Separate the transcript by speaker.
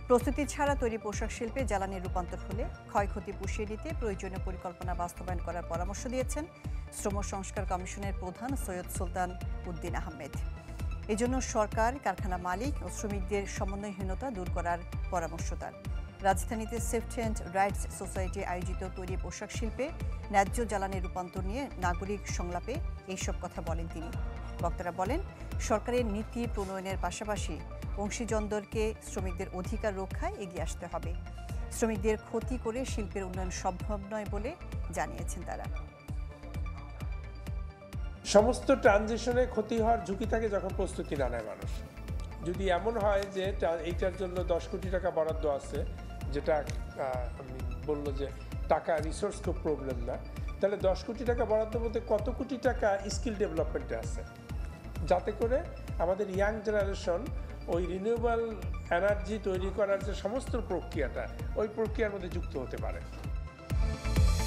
Speaker 1: প্রস্তুতি ছাড়া তৈরি পোশাক শিল্পে জ্বালানি রূপান্তর হলে ক্ষয়ক্ষতি পুষিয়ে নিতে প্রয়োজনীয় পরিকল্পনা বাস্তবায়ন করার পরামর্শ দিয়েছেন শ্রম সংস্কার কমিশনের প্রধান সৈয়দ সুলতান উদ্দিন আহমেদ। এজন্য সরকার, কারখানা মালিক ও শ্রমিকদের সমন্বয়হীনতা দূর করার পরামর্শ তার। রাজধানীতে সেফটি অ্যান্ড রাইটস সোসাইটি আয়োজিত তৈরি পোশাক শিল্পে ন্যায্য জ্বালানি রূপান্তর নিয়ে নাগরিক সংলাপে এইসব কথা বলেন তিনি। বক্তারা বলেন, সরকারের নীতি প্রণয়নের পাশাপাশি অংশীজনদেরকে শ্রমিকদের অধিকার রক্ষায় এগিয়ে আসতে হবে। শ্রমিকদের ক্ষতি করে শিল্পের উন্নয়ন সম্ভব নয় বলে জানিয়েছেন তারা।
Speaker 2: সমস্ত ট্রানজিশনে ক্ষতি হওয়ার ঝুঁকি থাকে যখন প্রস্তুতি না নেয় মানুষ। যদি এমন হয় যে এইটার জন্য 10 কোটি টাকা বরাদ্দ আছে, যেটা আমি বললো যে টাকা রিসোর্স খুব প্রবলেম না, তাহলে 10 কোটি টাকা বরাদ্দের মধ্যে কত কোটি টাকা স্কিল ডেভেলপমেন্টে আছে, যাতে করে আমাদের ইয়াং জেনারেশন ওই রিনিউয়েবল এনার্জি তৈরি করার যে সমস্ত প্রক্রিয়াটা, ওই প্রক্রিয়ার মধ্যে যুক্ত হতে পারে।